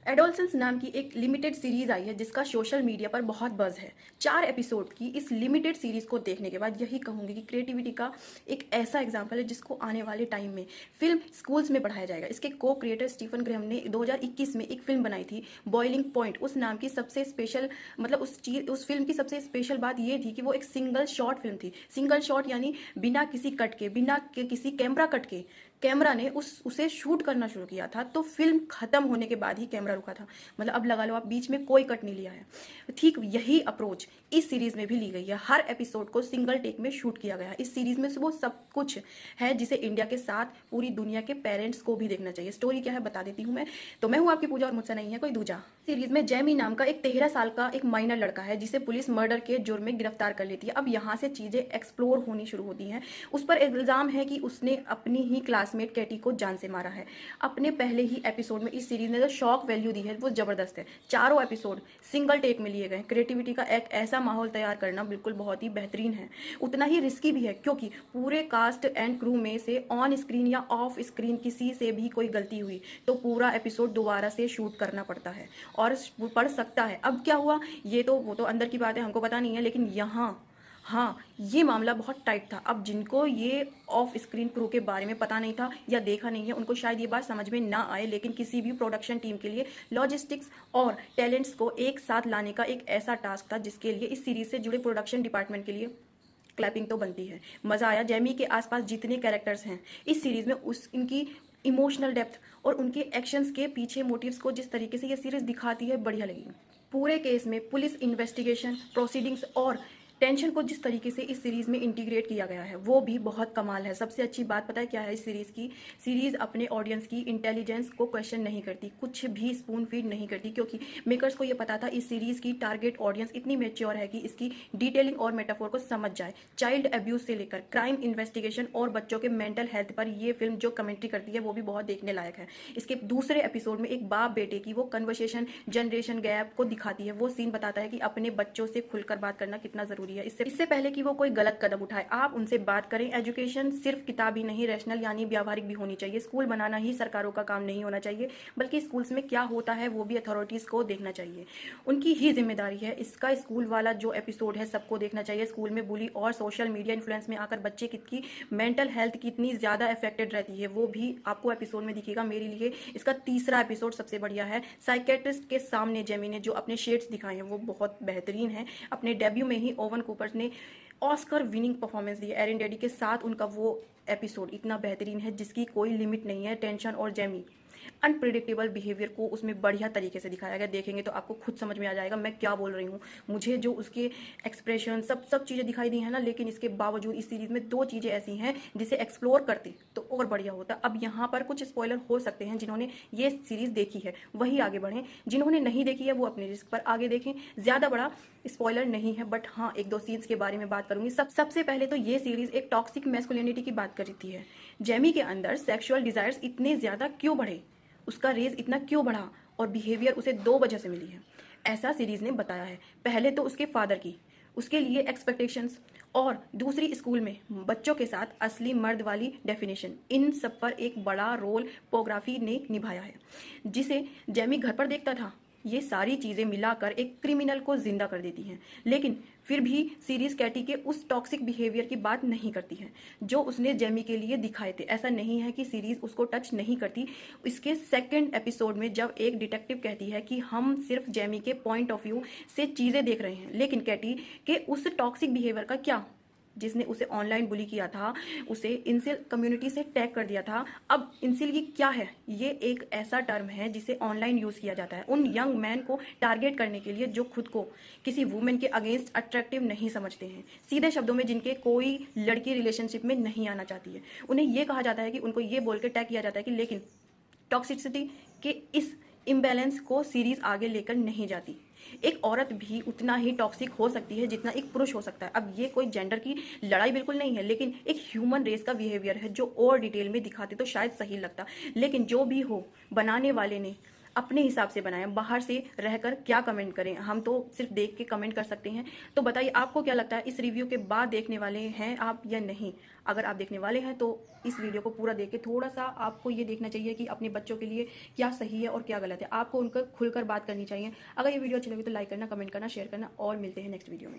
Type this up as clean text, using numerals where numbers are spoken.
Adolescence नाम की एक लिमिटेड सीरीज आई है जिसका सोशल मीडिया पर बहुत बज़ है। 4 एपिसोड की इस लिमिटेड सीरीज को देखने के बाद यही कहूँगी कि क्रिएटिविटी का एक ऐसा एग्जाम्पल है जिसको आने वाले टाइम में फिल्म स्कूल्स में पढ़ाया जाएगा। इसके को क्रिएटर स्टीफन ग्रैहम ने 2021 में एक फिल्म बनाई थी बॉइलिंग पॉइंट। उस नाम की सबसे स्पेशल मतलब उस फिल्म की सबसे स्पेशल बात ये थी कि वो एक सिंगल शॉट फिल्म थी। सिंगल शॉट यानी बिना किसी कट के, बिना किसी कैमरा कट के कैमरा ने उसे शूट करना शुरू किया था। तो फिल्म खत्म होने के बाद ही कैमरा रुका था। मतलब अब लगा लो आप, बीच में कोई कट नहीं लिया है। ठीक यही अप्रोच इस सीरीज में भी ली गई है। हर एपिसोड को सिंगल टेक में शूट किया गया है। इस सीरीज में वो सब कुछ है जिसे इंडिया के साथ पूरी दुनिया के पेरेंट्स को भी देखना चाहिए। स्टोरी क्या है बता देती हूँ मैं। तो मैं हूँ आपकी पूजा और मुझसे नहीं है कोई दूजा। सीरीज में जैमी नाम का एक 13 साल का एक माइनर लड़का है जिसे पुलिस मर्डर के जुर्म में गिरफ्तार कर लेती है। अब यहाँ से चीजें एक्सप्लोर होनी शुरू होती हैं। उस पर इल्जाम है कि उसने अपनी ही क्लासमेट कैटी को जान से मारा है। अपने पहले ही एपिसोड में इस सीरीज ने जो शॉक वैल्यू दी है वो जबरदस्त है। चारों एपिसोड सिंगल टेक में लिए गए। क्रिएटिविटी का एक ऐसा माहौल तैयार करना बिल्कुल बहुत ही बेहतरीन है। उतना ही रिस्की भी है क्योंकि पूरे कास्ट एंड क्रू में से ऑन स्क्रीन या ऑफ स्क्रीन किसी से भी कोई गलती हुई तो पूरा एपिसोड दोबारा से शूट करना पड़ता है और पड़ सकता है। अब क्या हुआ ये तो वो तो अंदर की बात है, हमको पता नहीं है। लेकिन यहाँ हाँ, ये मामला बहुत टाइट था। अब जिनको ये ऑफ स्क्रीन क्रू के बारे में पता नहीं था या देखा नहीं है उनको शायद ये बात समझ में ना आए। लेकिन किसी भी प्रोडक्शन टीम के लिए लॉजिस्टिक्स और टैलेंट्स को एक साथ लाने का एक ऐसा टास्क था जिसके लिए इस सीरीज से जुड़े प्रोडक्शन डिपार्टमेंट के लिए क्लैपिंग तो बनती है। मज़ा आया। जैमी के आसपास जितने कैरेक्टर्स हैं इस सीरीज में इनकी इमोशनल डेप्थ और उनके एक्शंस के पीछे मोटिव्स को जिस तरीके से ये सीरीज दिखाती है बढ़िया लगी। पूरे केस में पुलिस इन्वेस्टिगेशन प्रोसीडिंग्स और टेंशन को जिस तरीके से इस सीरीज में इंटीग्रेट किया गया है वो भी बहुत कमाल है। सबसे अच्छी बात पता है क्या है इस सीरीज की? सीरीज अपने ऑडियंस की इंटेलिजेंस को क्वेश्चन नहीं करती, कुछ भी स्पून फीड नहीं करती क्योंकि मेकर्स को ये पता था इस सीरीज की टारगेट ऑडियंस इतनी मेच्योर है कि इसकी डिटेलिंग और मेटाफोर को समझ जाए। चाइल्ड अब्यूज से लेकर क्राइम इन्वेस्टिगेशन और बच्चों के मेंटल हेल्थ पर ये फिल्म जो कमेंट्री करती है वो भी बहुत देखने लायक है। इसके दूसरे एपिसोड में एक बाप बेटे की वो कन्वर्सेशन जनरेशन गैप को दिखाती है। वो सीन बताता है कि अपने बच्चों से खुलकर बात करना कितना जरूरी है। इससे पहले कि वो कोई गलत कदम उठाए आप उनसे बात करें। एजुकेशन सिर्फ किताबी नहीं, रैशनल यानी व्यावहारिक भी होनी चाहिए। स्कूल बनाना ही सरकारों का काम नहीं होना चाहिए बल्कि स्कूल्स में क्या होता है वो भी अथॉरिटीज़ को देखना चाहिए, उनकी ही जिम्मेदारी है। इसका स्कूल वाला जो एपिसोड है सबको देखना चाहिए। स्कूल में बुली और सोशल मीडिया इन्फ्लुएंस में आकर बच्चे की मेंटल हेल्थ कितनी ज़्यादा अफेक्टेड रहती है वो भी आपको एपिसोड में दिखेगा। मेरे लिए इसका तीसरा एपिसोड सबसे बढ़िया है। साइकेट्रिस्ट के सामने जेमी ने जो अपने शेड्स दिखाए हैं वो बहुत बेहतरीन है। अपने डेब्यू में ही ओवन कूपर ने ऑस्कर विनिंग परफॉर्मेंस दी। एरिन डैडी के साथ उनका वो एपिसोड इतना बेहतरीन है जिसकी कोई लिमिट नहीं है। टेंशन और जेमी अनप्रिडिक्टेबल बिहेवियर को उसमें बढ़िया तरीके से दिखाया गया। देखेंगे तो आपको खुद समझ में आ जाएगा मैं क्या बोल रही हूँ। मुझे जो उसके एक्सप्रेशन सब चीज़ें दिखाई दी हैं ना, लेकिन इसके बावजूद इस सीरीज में 2 चीज़ें ऐसी हैं जिसे एक्सप्लोर करते तो और बढ़िया होता। अब यहाँ पर कुछ स्पॉइलर हो सकते हैं। जिन्होंने ये सीरीज देखी है वही आगे बढ़ें, जिन्होंने नहीं देखी है वो अपने रिस्क पर आगे देखें। ज़्यादा बड़ा स्पॉइलर नहीं है बट हाँ 1-2 सीन्स के बारे में बात करूंगी। सबसे पहले तो ये सीरीज एक टॉक्सिक मैस्कुलिनिटी की बात करती है। जेमी के अंदर सेक्सुअल डिजायर्स इतने ज़्यादा क्यों बढ़े, उसका रेज इतना क्यों बढ़ा और बिहेवियर उसे 2 वजह से मिली है ऐसा सीरीज ने बताया है। पहले तो उसके फादर की, उसके लिए एक्सपेक्टेशंस और दूसरी स्कूल में बच्चों के साथ असली मर्द वाली डेफिनेशन, इन सब पर एक बड़ा रोल पोग्राफी ने निभाया है जिसे जेमी घर पर देखता था। ये सारी चीज़ें मिलाकर एक क्रिमिनल को जिंदा कर देती हैं। लेकिन फिर भी सीरीज कैटी के उस टॉक्सिक बिहेवियर की बात नहीं करती है जो उसने जेमी के लिए दिखाए थे। ऐसा नहीं है कि सीरीज उसको टच नहीं करती। इसके सेकंड एपिसोड में जब एक डिटेक्टिव कहती है कि हम सिर्फ जेमी के पॉइंट ऑफ व्यू से चीज़ें देख रहे हैं, लेकिन कैटी के उस टॉक्सिक बिहेवियर का क्या, जिसने उसे ऑनलाइन बुली किया था, उसे इंसिल कम्युनिटी से टैग कर दिया था। अब इंसिल ये क्या है? ये एक ऐसा टर्म है जिसे ऑनलाइन यूज़ किया जाता है उन यंग मैन को टारगेट करने के लिए जो खुद को किसी वुमेन के अगेंस्ट अट्रैक्टिव नहीं समझते हैं। सीधे शब्दों में जिनके कोई लड़की रिलेशनशिप में नहीं आना चाहती है, उन्हें ये कहा जाता है कि उनको ये बोल के टैग किया जाता है कि लेकिन टॉक्सिसिटी के इस इम्बैलेंस को सीरीज आगे लेकर नहीं जाती। एक औरत भी उतना ही टॉक्सिक हो सकती है जितना एक पुरुष हो सकता है। अब ये कोई जेंडर की लड़ाई बिल्कुल नहीं है, लेकिन एक ह्यूमन रेस का बिहेवियर है जो और डिटेल में दिखाते तो शायद सही लगता। लेकिन जो भी हो, बनाने वाले ने अपने हिसाब से बनाएं, बाहर से रहकर क्या कमेंट करें, हम तो सिर्फ देख के कमेंट कर सकते हैं। तो बताइए आपको क्या लगता है, इस रिव्यू के बाद देखने वाले हैं आप या नहीं? अगर आप देखने वाले हैं तो इस वीडियो को पूरा देख के थोड़ा सा आपको ये देखना चाहिए कि अपने बच्चों के लिए क्या सही है और क्या गलत है, आपको उनका खुलकर बात करनी चाहिए। अगर ये वीडियो अच्छी लगी तो लाइक करना, कमेंट करना, शेयर करना और मिलते हैं नेक्स्ट वीडियो में।